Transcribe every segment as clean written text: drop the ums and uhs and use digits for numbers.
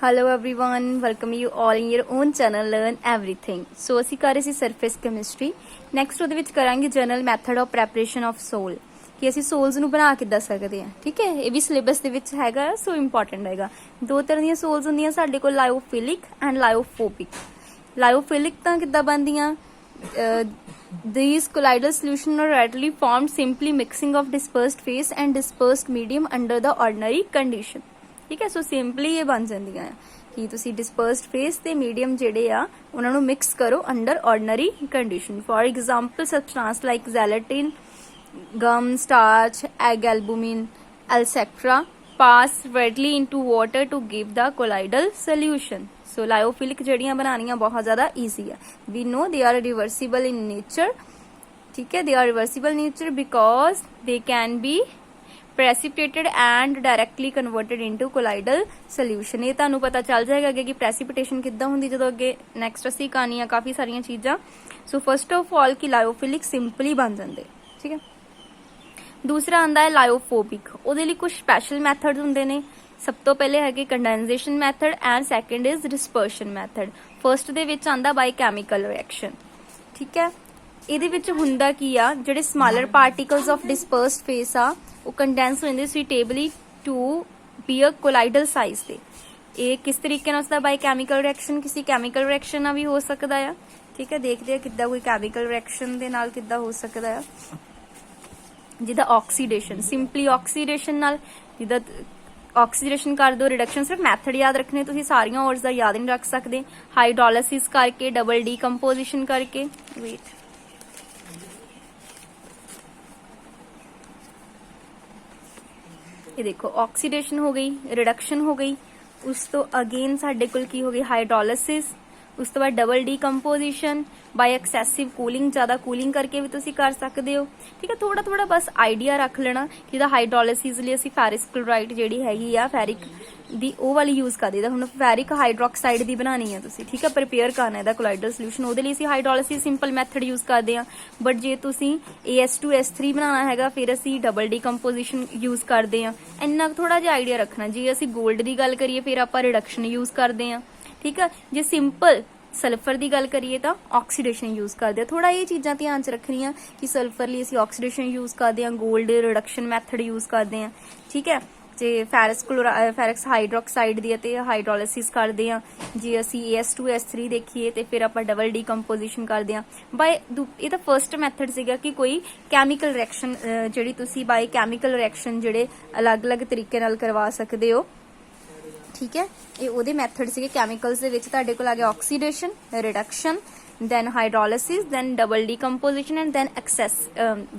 Hello everyone, welcome you all in your own channel Learn Everything. So ਅਸੀਂ ਕਰ ਰਹੇ ਸੀ surface chemistry. Next ਉਹਦੇ ਵਿੱਚ ਕਰਾਂਗੇ general method of preparation of sol, ਕਿ ਅਸੀਂ ਸੋਲਸ ਨੂੰ ਬਣਾ ਕਿੱਦਾਂ ਸਕਦੇ ਹਾਂ। ਠੀਕ ਹੈ, ਇਹ ਵੀ ਸਿਲੇਬਸ ਦੇ ਵਿੱਚ ਹੈਗਾ, ਸੋ ਇੰਪੋਰਟੈਂਟ ਹੈਗਾ। ਦੋ ਤਰ੍ਹਾਂ ਦੀਆਂ ਸੋਲਸ ਹੁੰਦੀਆਂ ਸਾਡੇ ਕੋਲ, ਲਾਇਓਫਿਲਿਕ ਐਂਡ ਲਾਇਓਫੋਬਿਕ। ਲਾਇਓਫਿਲਿਕ ਤਾਂ ਕਿੱਦਾਂ ਬਣਦੀਆਂ? These colloidal solution are readily formed simply mixing of dispersed phase and dispersed medium under the ordinary condition. ठीक है, सो सिंपली ये बन जांदियां कि तुसी dispersed phase ते medium जेडे आ उन्हां नूं mix करो under ordinary condition. For example, substance like gelatin, gum, starch, egg albumin, etc. pass readily into water to give the colloidal solution. So lyophilic जेड़ियां बनानियां बहुत ज़्यादा easy है. We know they are reversible in nature. ठीक है, they are reversible in nature because they can be precipitated and directly converted into colloidal solution. ये ਤੁਹਾਨੂੰ ਪਤਾ ਚੱਲ ਜਾਏਗਾ ਕਿ precipitation ਕਿੱਦਾਂ ਹੁੰਦੀ ਜਦੋਂ ਅੱਗੇ ਨੈਕਸਟ ਅਸੀਂ ਕਹਾਣੀ ਆ ਕਾਫੀ ਸਾਰੀਆਂ ਚੀਜ਼ਾਂ। ਸੋ ਫਸਟ ਆਫ ਆਲ ਕਿ ਲਾਇਓਫਿਲਿਕ ਸਿੰਪਲੀ ਬਣ ਜਾਂਦੇ। ਠੀਕ ਹੈ, ਦੂਸਰਾ ਆਂਦਾ ਹੈ ਲਾਇਓਫੋਬਿਕ। ਉਹਦੇ ਲਈ ਕੁਝ ਸਪੈਸ਼ਲ ਮੈਥਡਸ ਹੁੰਦੇ ਨੇ। ਸਭ ਤੋਂ ਪਹਿਲੇ ਹੈਗੇ condensation method and second is dispersion method. First ਦੇ ਵਿੱਚ ਆਂਦਾ ਬਾਈ ਕੈਮੀਕਲ ਰਿਐਕਸ਼ਨ। ਠੀਕ ਹੈ, ਇਹਦੇ ਵਿੱਚ ਹੁੰਦਾ ਕੀ ਆ, ਜਿਹੜੇ ਸਮਾਲਰ ਪਾਰਟੀਕਲਸ ਆਫ ਡਿਸਪਰਸਡ ਫੇਸ ਆ ਉਹ ਕੰਡੈਂਸ ਹੋ ਜਾਂਦੇ ਸੁਈਟੇਬਲੀ ਟੂ ਬੀ ਅ ਕੋਲਾਈਡਲ ਸਾਈਜ਼ ਤੇ। ਇਹ ਕਿਸ ਤਰੀਕੇ ਨਾਲ ਹੁੰਦਾ? ਬਾਈ ਕੈਮੀਕਲ ਰਿਐਕਸ਼ਨ। ਕਿਸੇ ਕੈਮੀਕਲ ਰਿਐਕਸ਼ਨ ਨਾਲ ਵੀ ਹੋ ਸਕਦਾ ਆ। ਠੀਕ ਹੈ, ਦੇਖਦੇ ਆ ਕਿੱਦਾਂ ਕੋਈ ਕੈਮੀਕਲ ਰਿਐਕਸ਼ਨ ਦੇ ਨਾਲ ਕਿੱਦਾਂ ਹੋ ਸਕਦਾ ਆ। ਜਿੱਦਾਂ ਆਕਸੀਡੇਸ਼ਨ, ਸਿੰਪਲੀ ਆਕਸੀਡੇਸ਼ਨ ਨਾਲ, ਜਿੱਦਾਂ ਆਕਸੀਡੇਸ਼ਨ ਕਰ ਦੋ। ਰਿਡਕਸ਼ਨ ਸਿਰਫ ਮੈਥਡ ਯਾਦ ਰੱਖਣੇ, ਤੁਸੀਂ ਸਾਰੀਆਂ ਔਰਸ ਦਾ ਯਾਦ ਨਹੀਂ ਰੱਖ ਸਕਦੇ। ਹਾਈਡ੍ਰੋਲਿਸਿਸ ਕਰਕੇ, ਡਬਲ ਡੀਕੰਪੋਜੀਸ਼ਨ ਕਰਕੇ। ਵੇਟ, ਇਹ ਦੇਖੋ ਆਕਸੀਡੇਸ਼ਨ ਹੋ ਗਈ, ਰਿਡਕਸ਼ਨ ਹੋ ਗਈ, ਉਸ ਤੋਂ ਅਗੇਨ ਸਾਡੇ ਕੋਲ ਕੀ ਹੋ ਗਈ? ਹਾਈਡ੍ਰੋਲਿਸਿਸ। ਉਸ ਤੋਂ ਬਾਅਦ double decomposition by excessive cooling, ਜ਼ਿਆਦਾ ਕੂਲਿੰਗ ਕਰਕੇ ਵੀ ਤੁਸੀਂ ਕਰ ਸਕਦੇ ਹੋ। ਠੀਕ ਹੈ, ਥੋੜਾ ਥੋੜਾ ਬਸ ਆਈਡੀਆ ਰੱਖ ਲੈਣਾ ਕਿ ਜਿਹਦਾ ਹਾਈਡ੍ਰੋਲਿਸਿਸ ਲਈ ਅਸੀਂ ਫੈਰਿਕ ਕਲੋਰਾਈਡ ਜਿਹੜੀ ਹੈਗੀ ਆ ਫੈਰਿਕ ਦੀ ਉਹ ਵਾਲੀ ਯੂਜ਼ ਕਰਦੇ ਦਾ। ਹੁਣ ਫੈਰਿਕ ਹਾਈਡਰੋਕਸਾਈਡ ਦੀ ਬਣਾਣੀ ਹੈ ਤੁਸੀਂ। ਠੀਕ ਹੈ, ਪ੍ਰੀਪੇਅਰ ਕਰਨਾ ਇਹਦਾ ਕੋਲਾਈਡਲ ਸੋਲੂਸ਼ਨ, ਉਹਦੇ ਲਈ ਅਸੀਂ ਹਾਈਡ੍ਰੋਲਿਸਿਸ ਸਿੰਪਲ ਮੈਥਡ ਯੂਜ਼ ਕਰਦੇ ਹਾਂ। ਬਟ ਜੇ ਤੁਸੀਂ AS2S3 ਬਣਾਉਣਾ ਹੈਗਾ ਫਿਰ ਅਸੀਂ ਡਬਲ ਡੀਕੰਪੋਜੀਸ਼ਨ ਯੂਜ਼ ਕਰਦੇ ਹਾਂ। ਇੰਨਾ ਥੋੜਾ ਜਿਹਾ ਆਈਡੀਆ ਰੱਖਣਾ। ਜੇ ਅਸੀਂ 골ਡ ਦੀ ਗੱਲ ਕਰੀਏ ਫਿਰ ਆਪਾਂ ਰਿਡਕਸ਼ਨ ਯੂਜ਼ ਕਰਦੇ ਹਾਂ। ਠੀਕ ਹੈ, ਜੇ ਸਿੰਪਲ ਸਲਫਰ ਦੀ ਗੱਲ ਕਰੀਏ ਤਾਂ ਆਕਸੀਡੇਸ਼ਨ ਯੂਜ਼ ਕਰਦੇ ਆ। ਥੋੜਾ ਇਹ ਚੀਜ਼ਾਂ ਧਿਆਨ ਚ ਰੱਖਣੀਆਂ ਕਿ ਸਲਫਰ ਲਈ ਅਸੀਂ ਆਕਸੀਡੇਸ਼ਨ ਯੂਜ਼ ਕਰਦੇ ਹਾਂ, 골ਡ ਰਿਡਕਸ਼ਨ ਮੈਥਡ ਯੂਜ਼ ਕਰਦੇ ਹਾਂ। ਠੀਕ ਹੈ, ਜੇ ਫੈਰਿਕਸ ਹਾਈਡਰੋਕਸਾਈਡ ਦੀ ਅਤੇ ਹਾਈਡ੍ਰੋਲਿਸਿਸ ਕਰਦੇ ਆ। ਜੇ ਅਸੀਂ AS2S3 ਦੇਖੀਏ ਤੇ ਫਿਰ ਆਪਾਂ ਡਬਲ ਡੀਕੰਪੋਜੀਸ਼ਨ ਕਰਦੇ ਆ। ਬਾਈ ਇਹ ਤਾਂ ਫਰਸਟ ਮੈਥਡ ਸੀਗਾ ਕਿ ਕੋਈ ਕੈਮੀਕਲ ਰਿਐਕਸ਼ਨ ਜਿਹੜੀ ਤੁਸੀਂ ਬਾਈ ਕੈਮੀਕਲ ਰਿਐਕਸ਼ਨ ਜਿਹੜੇ ਅਲੱਗ-ਅਲੱਗ ਤਰੀਕੇ ਨਾਲ ਕਰਵਾ ਸਕਦੇ ਹੋ। ਠੀਕ ਹੈ, ਇਹ ਉਹਦੇ ਮੈਥਡ ਸੀਗੇ। ਕੈਮੀਕਲਸ ਦੇ ਵਿੱਚ ਤੁਹਾਡੇ ਕੋਲ ਆ ਗਿਆ oxidation, reduction, then hydrolysis, then double decomposition and then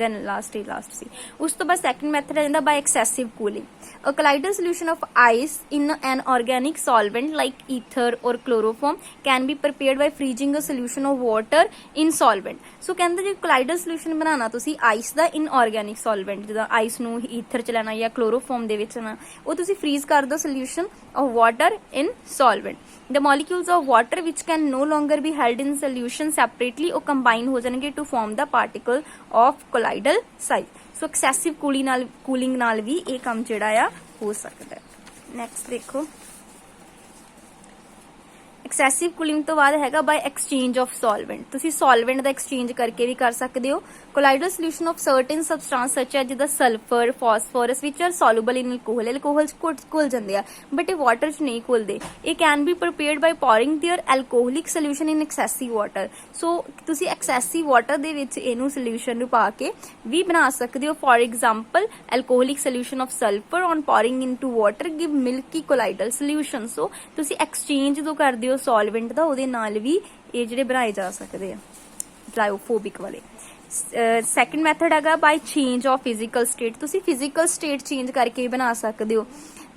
then last ਸੀ। ਉਸ ਤੋਂ ਬਾਅਦ ਸੈਕੰਡ ਮੈਥਡ ਆ ਜਾਂਦਾ by excessive cooling. A colloidal solution of ice in an organic solvent like ether or chloroform can be prepared by freezing a solution of water in solvent. ਸੋ ਕਹਿੰਦੇ ਜੇ colloidal solution ਬਣਾਉਣਾ ਤੁਸੀਂ ice ਦਾ ਇਨ organic ਸੋਲਵੈਂਟ, ਜਿੱਦਾਂ ice ਨੂੰ ether ਚ ਲੈਣਾ ਜਾਂ ਕਲੋਰੋਫਾਰਮ ਦੇ ਵਿੱਚ ਲੈਣਾ, ਉਹ ਤੁਸੀਂ ਫਰੀਜ਼ ਕਰ ਦਿਓ solution of water in solvent. The molecules of water which can no longer be held in solution separately or combine ਹੋ ਜਾਣਗੇ to form the particle of colloidal size. So excessive cooling ਨਾਲ ਵੀ ਇਹ ਕੰਮ ਜਿਹੜਾ ਆ ਹੋ ਸਕਦਾ ਹੈ। ਨੈਕਸਟ ਦੇਖੋ, ਐਕਸੈਸਿਵ ਕੂਲਿੰਗ ਤੋਂ ਬਾਅਦ ਹੈਗਾ ਬਾਈ ਐਕਸਚੇਂਜ ਆਫ ਸੋਲਵੈਂਟ। ਤੁਸੀਂ ਸੋਲਵੈਂਟ ਦਾ ਐਕਸਚੇਂਜ ਕਰਕੇ ਵੀ ਕਰ ਸਕਦੇ ਹੋ। ਕੋਲਾਈਡਲ ਸੋਲੂਸ਼ਨ ਆਫ ਸਰਟਨ ਸਬਸਟੈਂਸ ਸੱਚ ਐਜ਼ ਜਿੱਦਾਂ ਸਲਫਰ, ਫਾਸਫੋਰਸ ਵਿਚ ਆਰ ਸੋਲੂਬਲ ਇਨ ਅਲਕੋਹਲ। ਅਲਕੋਹਲ ਚ ਘੁਲ ਜਾਂਦੇ ਆ ਬਟ ਇਹ ਵਾਟਰ ਚ ਨਹੀਂ ਘੁਲਦੇ। ਇਹ can be prepared by pouring their alcoholic solution in excessive water. So ਤੁਸੀਂ ਐਕਸੈਸਿਵ ਵਾਟਰ ਦੇ ਵਿੱਚ ਇਹਨੂੰ ਸੋਲੂਸ਼ਨ ਨੂੰ ਪਾ ਕੇ ਵੀ ਬਣਾ ਸਕਦੇ ਹੋ। For example alcoholic solution of sulphur on pouring into water give milky colloidal solution. So ਤੁਸੀਂ ਐਕਸਚੇਂਜ ਜਦੋਂ ਕਰਦੇ ਹੋ ਸੋਲਵੈਂਟ ਦਾ, ਉਹਦੇ ਨਾਲ ਵੀ ਇਹ ਜਿਹੜੇ ਬਣਾਏ ਜਾ ਸਕਦੇ ਆ ਲਾਇਓਫੋਬਿਕ ਵਾਲੇ। ਸੈਕੰਡ ਮੈਥਡ ਹੈਗਾ ਬਾਈ ਚੇਂਜ ਆਫ ਫਿਜ਼ੀਕਲ ਸਟੇਟ। ਤੁਸੀਂ ਫਿਜ਼ੀਕਲ ਸਟੇਟ ਚੇਂਜ ਕਰਕੇ ਬਣਾ ਸਕਦੇ ਹੋ।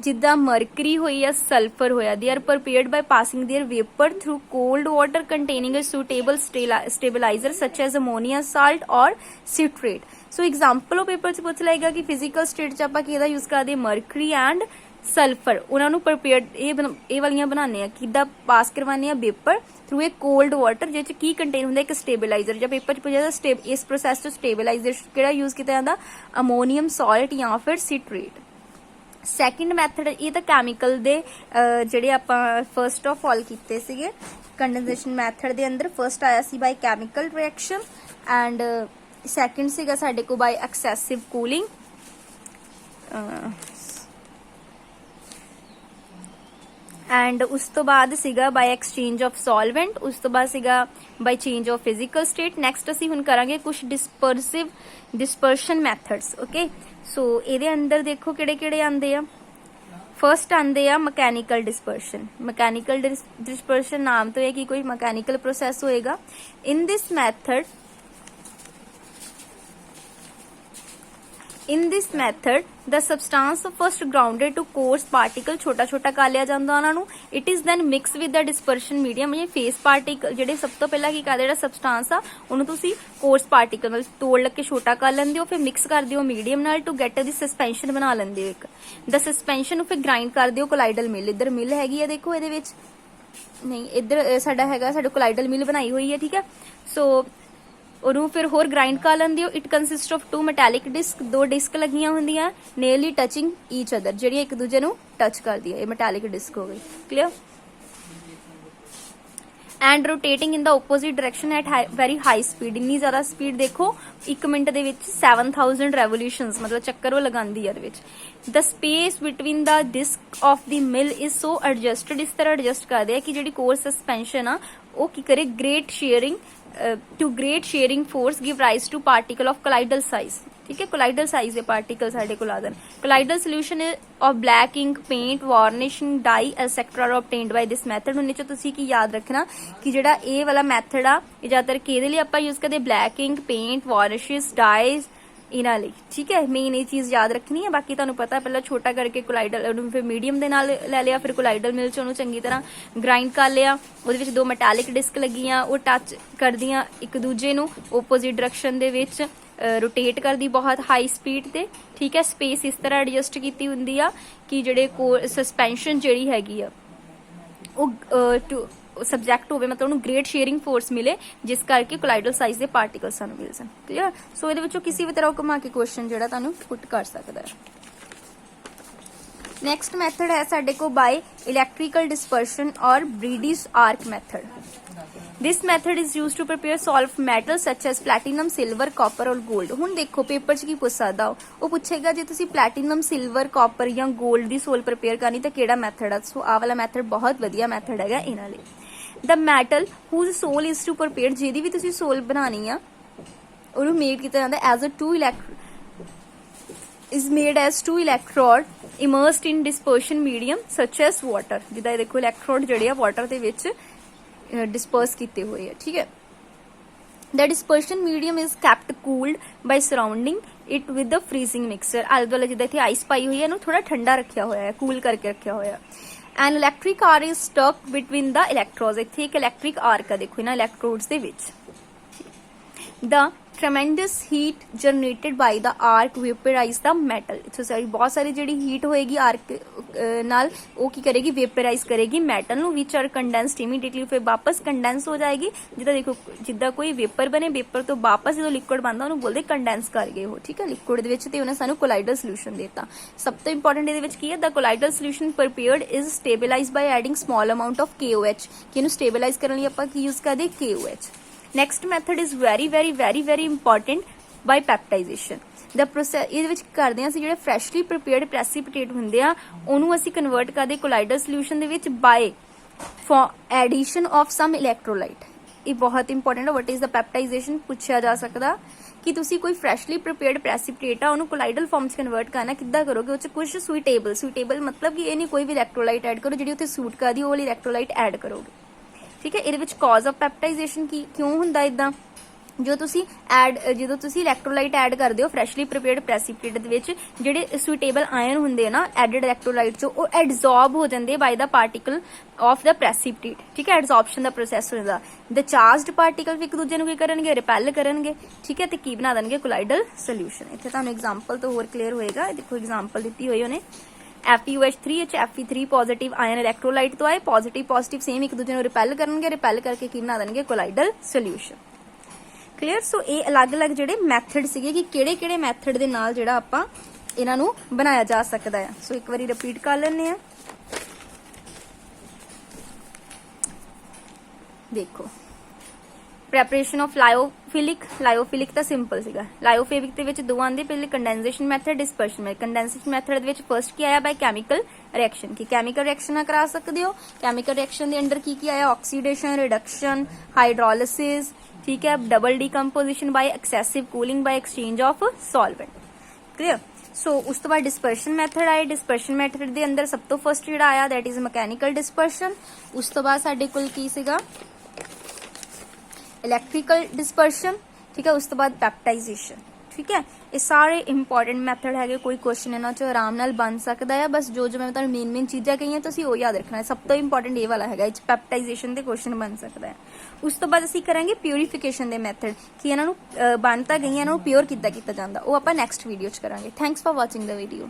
ਜਿੱਦਾਂ ਮਰਕਰੀ ਹੋਈ ਜਾਂ ਸਲਫਰ ਹੋਇਆ, they are prepared by passing their vapour through cold water containing a suitable stabiliser such as ammonia salt or citrate. So example ਉਹ ਪੇਪਰ ਚ ਪੁੱਛ ਲਏਗਾ ਕਿ ਫਿਜ਼ੀਕਲ ਸਟੇਟ ਚ ਆਪਾਂ ਕਿਹਦਾ ਯੂਜ਼ ਕਰਦੇ? Mercury and sulphur. ਉਹਨਾਂ ਨੂੰ ਪ੍ਰੀਪੇਅਰਡ ਇਹ ਵਾਲੀਆਂ ਬਣਾਉਂਦੇ ਆ, ਕਿੱਦਾਂ ਪਾਸ ਕਰਵਾਉਂਦੇ ਆ? ਪੇਪਰ ਥਰੂ ਇਹ ਕੋਲਡ ਵਾਟਰ, ਜਿਹਦੇ ਚ ਕੀ ਕੰਟੇਨ ਹੁੰਦਾ? ਇੱਕ ਸਟੇਬਲਾਈਜ਼ਰ। ਜਾਂ ਪੇਪਰ ਚ ਪੁੱਛਿਆ ਜਾਂਦਾ ਇਸ ਪ੍ਰੋਸੈਸ ਚ ਸਟੇਬਲਾਈਜ਼ਰ ਕਿਹੜਾ ਯੂਜ਼ ਕੀਤਾ ਜਾਂਦਾ? ਅਮੋਨੀਅਮ ਸਾਲਟ ਜਾਂ ਫਿਰ ਸਿਟਰੇਟ। ਸੈਕਿੰਡ ਮੈਥਡ ਇਹ ਤਾਂ ਕੈਮੀਕਲ ਦੇ ਜਿਹੜੇ ਆਪਾਂ ਫਰਸਟ ਆਫ ਆਲ ਕੀਤੇ ਸੀਗੇ ਕੰਡੈਂਸੇਸ਼ਨ ਮੈਥਡ ਦੇ ਅੰਦਰ। ਫਰਸਟ ਆਇਆ ਸੀ ਬਾਈ ਕੈਮੀਕਲ ਰਿਐਕਸ਼ਨ ਐਂਡ ਸੈਕਿੰਡ ਸੀਗਾ ਸਾਡੇ ਕੋਲ ਬਾਈ ਐਕਸੈਸਿਵ ਕੂਲਿੰਗ ਐਂਡ ਉਸ ਤੋਂ ਬਾਅਦ ਸੀਗਾ ਬਾਈ ਐਕਸਚੇਂਜ ਆਫ ਸੋਲਵੈਂਟ, ਉਸ ਤੋਂ ਬਾਅਦ ਸੀਗਾ by change of physical state. Next ਅਸੀਂ ਹੁਣ ਕਰਾਂਗੇ ਕੁਝ ਡਿਸਪਰਸ਼ਨ ਮੈਥਡਸ। ਓਕੇ, ਸੋ ਇਹਦੇ ਅੰਦਰ ਦੇਖੋ ਕਿਹੜੇ ਕਿਹੜੇ ਆਉਂਦੇ ਆ। ਫਰਸਟ ਆਉਂਦੇ ਆ ਮਕੈਨੀਕਲ ਡਿਸਪਰਸ਼ਨ। ਮਕੈਨੀਕਲ ਡਿਸਪਰਸ਼ਨ ਨਾਮ ਤੋਂ ਹੈ ਕਿ ਕੋਈ ਮਕੈਨੀਕਲ ਪ੍ਰੋਸੈਸ ਹੋਏਗਾ। ਇਨ ਦਿਸ method the substance first grounded to coarse particle ਛੋਟਾ ਛੋਟਾ ਕਰ ਲਿਆ ਜਾਂਦਾ ਉਹਨਾਂ ਨੂੰ। it is then mixed with the dispersion medium। ਇਹ ਫੇਸ ਪਾਰਟੀਕਲ ਜਿਹੜੇ ਸਭ ਤੋਂ ਪਹਿਲਾਂ ਕੀ ਕਰਦੇ, ਜਿਹੜਾ ਸਬਸਟੈਂਸ ਆ ਉਹਨੂੰ ਤੁਸੀਂ ਕੋਰਸ ਪਾਰਟੀਕਲ ਨਾਲ ਤੋੜ ਲੱਗ ਕੇ ਛੋਟਾ ਕਰ ਲੈਂਦੇ ਹੋ, ਫਿਰ ਮਿਕਸ ਕਰਦੇ ਹੋ ਮੀਡੀਅਮ ਨਾਲ ਟੂ ਗੈਟ ਦੀ ਸਸਪੈਂਸ਼ਨ ਬਣਾ ਲੈਂਦੇ ਹੋ ਇੱਕ। ਦਾ ਸਸਪੈਂਸ਼ਨ ਨੂੰ ਫਿਰ ਗ੍ਰਾਈਂਡ ਕਰਦੇ ਹੋ ਕੋਲਾਈਡਲ ਮਿਲ। ਇੱਧਰ ਮਿਲ ਹੈਗੀ ਆ ਦੇਖੋ ਇਹਦੇ ਵਿੱਚ, ਨਹੀਂ ਇੱਧਰ ਸਾਡਾ ਹੈਗਾ, ਸਾਡੇ ਕੋਲਾਈਡਲ ਮਿਲ ਬਣਾਈ ਹੋਈ ਹੈ, ਠੀਕ ਹੈ। ਸੋ ਉਹਨੂੰ ਫਿਰ ਹੋਰ ਗ੍ਰਾਈਂਡ ਕਰ ਲੈਂਦੇ ਹੋ। It consist of 2 metallic disc, 2 disc ਲੱਗੀਆਂ ਹੁੰਦੀਆਂ ਨੀਅਰਲੀ ਟਚਿੰਗ ਈਚ ਅਦਰ, ਜਿਹੜੀਆਂ ਇੱਕ ਦੂਜੇ ਨੂੰ ਟੱਚ ਕਰਦੀ ਹੈ। ਇਹ ਮੈਟੈਲਿਕ ਡਿਸਕ ਹੋ ਗਈ, clear. And rotating in the opposite direction at very high speed. ਇੰਨੀ ਜ਼ਿਆਦਾ ਸਪੀਡ ਦੇਖੋ 1 ਮਿੰਟ ਦੇ ਵਿੱਚ 7000 ਰੈਵੋਲੂਸ਼ਨਸ, ਮਤਲਬ ਚੱਕਰ ਉਹ ਲਗਾਉਂਦੀ ਹੈ ਇਹਦੇ ਵਿੱਚ। The space between the disc of the mill is so adjusted, ਇਸ ਤਰ੍ਹਾਂ ਐਡਜਸਟ ਕਰਦੇ ਆ ਕਿ ਜਿਹੜੀ ਕੋਰ ਸਸਪੈਂਸ਼ਨ ਆ ਉਹ ਕੀ ਕਰੇ, great shearing force give rise to particle of colloidal size. ਠੀਕ ਹੈ, ਕੋਲਾਈਡਲ ਸਾਈਜ਼ ਦੇ ਪਾਰਟੀਕਲ ਸਾਡੇ ਕੋਲ ਆ ਜਾਣ। Colloidal solution of black ink, paint, varnishing, dye etcetera are obtained by this method। ਹੁਣ ਨੀਚੇ ਤੁਸੀਂ ਕੀ ਯਾਦ ਰੱਖਣਾ ਕਿ ਜਿਹੜਾ ਇਹ ਵਾਲਾ ਮੈਥਡ ਆ ਇਹ ਜ਼ਿਆਦਾਤਰ ਕਿਹਦੇ ਲਈ ਆਪਾਂ ਯੂਜ਼ ਕਰਦੇ, ਬਲੈਕ ਇੰਕ, ਪੇਂਟ, ਵਾਰਨਿਸ਼ਸ, ਡਾਈਜ਼, ਇਹਨਾਂ ਲਈ। ਠੀਕ ਹੈ, ਮੇਨ ਇਹ ਚੀਜ਼ ਯਾਦ ਰੱਖਣੀ ਹੈ। ਬਾਕੀ ਤੁਹਾਨੂੰ ਪਤਾ ਪਹਿਲਾਂ ਛੋਟਾ ਕਰਕੇ ਕੋਲਾਈਡਲ ਉਹਨੂੰ ਫਿਰ ਮੀਡੀਅਮ ਦੇ ਨਾਲ ਲੈ ਲਿਆ, ਫਿਰ ਕੋਲਾਈਡਲ ਮਿਲ ਚ ਉਹਨੂੰ ਚੰਗੀ ਤਰ੍ਹਾਂ ਗ੍ਰਾਈਂਡ ਕਰ ਲਿਆ। ਉਹਦੇ ਵਿੱਚ 2 ਮੈਟੈਲਿਕ ਡਿਸਕ ਲੱਗੀਆਂ, ਉਹ ਟੱਚ ਕਰਦੀਆਂ ਇੱਕ ਦੂਜੇ ਨੂੰ ਆਪੋਜ਼ਿਟ ਡਾਇਰੈਕਸ਼ਨ ਦੇ ਵਿੱਚ, ਰੋਟੇਟ ਕਰਦੀ ਬਹੁਤ ਹਾਈ ਸਪੀਡ ਤੇ। ਠੀਕ ਹੈ, ਸਪੇਸ ਇਸ ਤਰ੍ਹਾਂ ਐਡਜਸਟ ਕੀਤੀ ਹੁੰਦੀ ਆ ਕਿ ਜਿਹੜੇ ਸਸਪੈਂਸ਼ਨ ਜਿਹੜੀ ਹੈਗੀ ਆ ਉਹ ਸਬਜੈਕਟ ਹੋਵੇ, ਮਤਲਬ ਉਹਨੂੰ ਗ੍ਰੇਟ ਸ਼ੇਅਰਿੰਗ ਫੋਰਸ ਮਿਲੇ, ਜਿਸ ਕਰਕੇ ਕੋਲਾਈਡਲ ਸਾਈਜ਼ ਦੇ ਪਾਰਟੀਕਲ ਸਾਨੂੰ ਮਿਲ ਜਾਣ। ਕਲੀਅਰ। ਸੋ ਇਹਦੇ ਵਿੱਚੋਂ ਕਿਸੇ ਵੀ ਤਰ੍ਹਾਂ ਘੁਮਾ ਕੇ ਕੁਐਸਚਨ ਜਿਹੜਾ ਤੁਹਾਨੂੰ ਪੁੱਟ ਕਰ ਸਕਦਾ ਹੈ। ਨੈਕਸਟ ਮੈਥਡ ਹੈ ਸਾਡੇ ਕੋਲ ਬਾਈ ਇਲੈਕਟ੍ਰੀਕਲ ਡਿਸਪਰਸ਼ਨ ਔਰ ਬ੍ਰੀਡੀਜ਼ ਆਰਕ method. This method is used to prepare solved metals such as platinum, silver, copper और gold। ਹੁਣ ਦੇਖੋ ਪੇਪਰ 'ਚ ਕੀ ਪੁੱਛ ਸਕਦਾ, ਉਹ ਪੁੱਛੇਗਾ ਜੇ ਤੁਸੀਂ platinum, silver, copper ਜਾਂ gold ਦੀ ਸੋਲ ਪ੍ਰਪੇਅਰ ਕਰਨੀ ਤਾਂ ਕਿਹੜਾ ਮੈਥਡ ਆ। ਸੋ ਆਹ ਵਾਲਾ ਮੈਥਡ ਬਹੁਤ ਵਧੀਆ ਮੈਥਡ ਹੈਗਾ ਇਹਨਾਂ ਲਈ। The metal whose soul is to prepare, ਜਿਹਦੀ ਵੀ ਤੁਸੀਂ ਸੋਲ ਬਣਾਣੀ ਆ ਉਹਨੂੰ ਮੇਡ ਕੀਤਾ ਜਾਂਦਾ as a two electrode immersed in dispersion medium such as water। ਜਿੱਦਾਂ ਇਹ ਦੇਖੋ ਇਲੈਕਟ੍ਰੋਡ ਜਿਹੜੇ ਆ ਵਾਟਰ ਦੇ ਵਿੱਚ ਡਿਸਪਰਸ ਕੀਤੇ ਹੋਏ ਆ। ਠੀਕ ਹੈ, the dispersion medium is kept cooled by surrounding it with the freezing mixture। ਆਲੇ ਦੁਆਲੇ ਜਿੱਦਾਂ ਇੱਥੇ ਆਈਸ ਪਾਈ ਹੋਈ ਹੈ ਇਹਨੂੰ ਥੋੜਾ ਠੰਡਾ ਰੱਖਿਆ ਹੋਇਆ ਹੈ, ਕੂਲ ਕਰਕੇ ਰੱਖਿਆ ਹੋਇਆ। An electric arc is struck between the electrodes. ਇੱਥੇ ਇੱਕ ਇਲੈਕਟ੍ਰਿਕ ਆਰਕ ਆ ਦੇਖੋ ਇਹਨਾਂ ਇਲੈਕਟ੍ਰੋਡਸ ਦੇ ਵਿੱਚ। ਦਾ tremendous heat generated by the arc vaporize the metal। ਇੱਥੇ ਸਾਰੀ ਬਹੁਤ ਸਾਰੀ ਜਿਹੜੀ ਹੀਟ ਹੋਏਗੀ ਆਰਕ ਨਾਲ ਉਹ ਕੀ ਕਰੇਗੀ, ਵੇਪਰਾਈਜ਼ ਕਰੇਗੀ ਮੈਟਲ ਨੂੰ, ਵਿਚ ਆਰ ਕੰਡੈਂਸਡ ਇਮੀਡੀਏਟਲੀ, ਫਿਰ ਵਾਪਸ ਕੰਡੈਂਸ ਹੋ ਜਾਏਗੀ। ਜਿੱਦਾਂ ਦੇਖੋ ਜਿੱਦਾਂ ਕੋਈ ਵੇਪਰ ਬਣੇ, ਵੇਪਰ ਤੋਂ ਵਾਪਸ ਜਦੋਂ ਲਿਕੁਇਡ ਬਣਦਾ ਉਹਨੂੰ ਬੋਲਦੇ ਕੰਡੈਂਸ ਕਰ ਗਏ ਉਹ। ਠੀਕ ਹੈ, ਲਿਕੁਇਡ ਦੇ ਵਿੱਚ ਤੇ ਉਹਨੇ ਸਾਨੂੰ ਕੋਲਾਈਡਲ ਸੋਲੂਸ਼ਨ ਦਿੱਤਾ। ਸਭ ਤੋਂ ਇੰਪੋਰਟੈਂਟ ਇਹਦੇ ਵਿੱਚ ਕੀ ਹੈ, ਦਾ ਕੋਲਾਈਡਲ solution prepared is stabilized by adding small amount of KOH। ਕਿ ਇਹਨੂੰ ਸਟੇਬਲਾਈਜ਼ ਕਰਨ ਲਈ ਆਪਾਂ ਕੀ ਯੂਜ਼ ਕਰਦੇ, KOH। Next method is very important by peptization। The process ਇਹਦੇ ਵਿੱਚ ਕਰਦੇ ਹਾਂ ਅਸੀਂ ਜਿਹੜੇ freshly prepared precipitate ਹੁੰਦੇ ਆ ਉਹਨੂੰ ਅਸੀਂ ਕਨਵਰਟ ਕਰਦੇ ਕੋਲਾਈਡਲ ਸੋਲੂਸ਼ਨ ਦੇ ਵਿੱਚ by for addition of some electrolyte। ਇਹ ਬਹੁਤ ਇੰਪੋਰਟੈਂਟ ਹੈ। what is the peptization ਪੁੱਛਿਆ ਜਾ ਸਕਦਾ ਕਿ ਤੁਸੀਂ ਕੋਈ freshly prepared precipitate ਆ ਉਹਨੂੰ ਕੋਲਾਈਡਲ ਫਾਰਮ 'ਚ ਕਨਵਰਟ ਕਰਨਾ, ਕਿੱਦਾਂ ਕਰੋਗੇ, ਉਹ 'ਚ ਕੁਝ ਸੁਈਟੇਬਲ ਮਤਲਬ ਕਿ ਇਹ ਨਹੀਂ ਕੋਈ ਵੀ ਇਲੈਕਟ੍ਰੋਲਾਈਟ ਐਡ ਕਰੋ, ਜਿਹੜੀ ਉੱਥੇ ਸੂਟ ਕਰਦੀ ਉਹ ਵਾਲੀ ਇਲੈਕਟ੍ਰੋਲਾਈਟ ਐਡ ਕਰੋਗੇ। ਠੀਕ ਹੈ, ਇਹਦੇ ਵਿੱਚ ਕਾਜ਼ ਆਫ ਪੈਪਟਾਈਜ਼ੇਸ਼ਨ ਕਿਉਂ ਹੁੰਦਾ ਇਦਾਂ, ਜਦੋਂ ਤੁਸੀਂ ਇਲੈਕਟ੍ਰੋਲਾਈਟ ਐਡ ਕਰਦੇ ਹੋ ਫਰੈਸ਼ਲੀ ਪ੍ਰੀਪੇਅਰਡ ਪ੍ਰੈਸੀਪੀਟੇਟ ਦੇ ਵਿੱਚ, ਜਿਹੜੇ ਸੁਈਟੇਬਲ ਆਇਨ ਹੁੰਦੇ ਆ ਨਾ ਐਡਡ ਇਲੈਕਟ੍ਰੋਲਾਈਟ ਚੋਂ, ਉਹ ਐਡਜ਼ੌਰਬ ਹੋ ਜਾਂਦੇ ਬਾਈ ਦਾ ਪਾਰਟੀਕਲ ਆਫ ਦਾ ਪ੍ਰੈਸੀਪੀਟੇਟ। ਠੀਕ ਹੈ, ਐਡਜ਼ੌਰਪਸ਼ਨ ਦਾ ਪ੍ਰੋਸੈਸ ਹੁੰਦਾ। ਦ ਚਾਰਜਡ ਪਾਰਟੀਕਲ ਵੀ ਇੱਕ ਦੂਜੇ ਨੂੰ ਕੀ ਕਰਨਗੇ, ਰਿਪੈਲ ਕਰਨਗੇ। ਠੀਕ ਹੈ, ਤੇ ਕੀ ਬਣਾ ਦੇਣਗੇ, ਕੋਲਾਈਡਲ ਸੋਲੂਸ਼ਨ। ਇੱਥੇ ਤੁਹਾਨੂੰ ਐਗਜ਼ਾਮਪਲ ਤੋਂ ਹੋਰ ਕਲੀਅਰ ਹੋਏਗਾ। ਦੇਖੋ ਐਗਜ਼ਾਮਪਲ ਦਿੱਤੀ ਹੋਈ ਉਹਨੇ, FeOH3 Fe3 positive ion electrolyte ਤੋਂ ਆਏ, ਪੋਜ਼ਿਟਿਵ ਸੇਮ ਇੱਕ ਦੂਜੇ ਨੂੰ ਰਿਪੈਲ ਕਰਨਗੇ, ਰਿਪੈਲ ਕਰਕੇ ਕੀ ਬਣਾ ਦੇਣਗੇ, ਕੋਲਾਈਡਲ ਸੋਲੂਸ਼ਨ। ਕਲੀਅਰ। ਸੋ ਇਹ ਅਲੱਗ-ਅਲੱਗ ਜਿਹੜੇ ਮੈਥਡ ਸੀਗੇ ਕਿ ਕਿਹੜੇ-ਕਿਹੜੇ ਮੈਥਡ ਦੇ ਨਾਲ ਜਿਹੜਾ ਆਪਾਂ ਇਹਨਾਂ ਨੂੰ ਬਣਾਇਆ ਜਾ ਸਕਦਾ ਹੈ। ਸੋ ਇੱਕ ਵਾਰੀ ਰਿਪੀਟ ਕਰ ਲੈਂਦੇ ਆ। ਦੇਖੋ ਪ੍ਰੈਪਰੇਸ਼ਨ ਆਫ ਲਾਇਓਫਿਲਿਕ ਤਾਂ ਸਿੰਪਲ ਸੀਗਾ। ਲਾਇਓਫਿਲਿਕ ਦੇ ਵਿੱਚ ਦੋ ਆਂਦੇ, ਪਹਿਲੇ condensation method, dispersion method. Condensation method ਦੇ ਵਿੱਚ ਫਰਸਟ ਕੀ ਆਇਆ, ਬਾਈ ਕੈਮੀਕਲ ਰਿਐਕਸ਼ਨ। ਕੀ ਕੈਮੀਕਲ ਰਿਐਕਸ਼ਨ ਨਾਲ ਕਰਾ ਸਕਦੇ ਹੋ। ਕੈਮੀਕਲ ਰਿਐਕਸ਼ਨ ਦੇ ਅੰਡਰ ਕੀ ਆਇਆ, ਆਕਸੀਡੇਸ਼ਨ, ਰਿਡਕਸ਼ਨ, ਹਾਈਡਰੋਲਿਸਿਸ, ਠੀਕ ਹੈ, double decomposition by excessive cooling by exchange of solvent. Clear. So ਉਸ ਤੋਂ ਬਾਅਦ ਡਿਸਪਰਸ਼ਨ ਮੈਥਡ ਆਏ। ਡਿਸਪਰਸ਼ਨ ਮੈਥਡ ਦੇ ਅੰਦਰ ਸਭ ਤੋਂ ਫਰਸਟ ਜਿਹੜਾ ਆਇਆ ਦੈਟ ਇਜ਼ ਮਕੈਨੀਕਲ ਡਿਸਪਰਸ਼ਨ। ਉਸ ਤੋਂ ਬਾਅਦ ਸਾਡੇ ਕੋਲ ਕੀ ਸੀਗਾ, ਇਲੈਕਟ੍ਰੀਕਲ ਡਿਸਪਰਸ਼ਨ, ਠੀਕ ਹੈ। ਉਸ ਤੋਂ ਬਾਅਦ ਪੈਪਟਾਈਜ਼ੇਸ਼ਨ, ਠੀਕ ਹੈ। ਇਹ ਸਾਰੇ ਇੰਪੋਰਟੈਂਟ ਮੈਥਡ ਹੈਗੇ, ਕੋਈ ਕੁਐਸਚਨ ਇਹਨਾਂ ਚੋਂ ਆਰਾਮ ਨਾਲ ਬਣ ਸਕਦਾ ਹੈ। ਬਸ ਜੋ ਮੈਂ ਤੁਹਾਨੂੰ ਮੇਨ ਚੀਜ਼ਾਂ ਕਹੀਆਂ ਤੁਸੀਂ ਉਹ ਯਾਦ ਰੱਖਣਾ ਹੈ। ਸਭ ਤੋਂ ਇੰਪੋਰਟੈਂਟ ਇਹ ਵਾਲਾ ਹੈਗਾ, ਇਹ ਚ ਪੈਪਟਾਈਜ਼ੇਸ਼ਨ ਦੇ ਕੁਐਸਚਨ ਬਣ ਸਕਦਾ ਹੈ। ਉਸ ਤੋਂ ਬਾਅਦ ਅਸੀਂ ਕਰਾਂਗੇ ਪਿਊਰੀਫਿਕੇਸ਼ਨ ਦੇ ਮੈਥਡ, ਕਿ ਇਹਨਾਂ ਨੂੰ ਬਣ ਤਾਂ ਗਈਆਂ, ਇਹਨਾਂ ਨੂੰ ਪਿਓਰ ਕਿੱਦਾਂ ਕੀਤਾ ਜਾਂਦਾ, ਉਹ ਆਪਾਂ ਨੈਕਸਟ ਵੀਡੀਓ 'ਚ ਕਰਾਂਗੇ। Thanks for watching the video.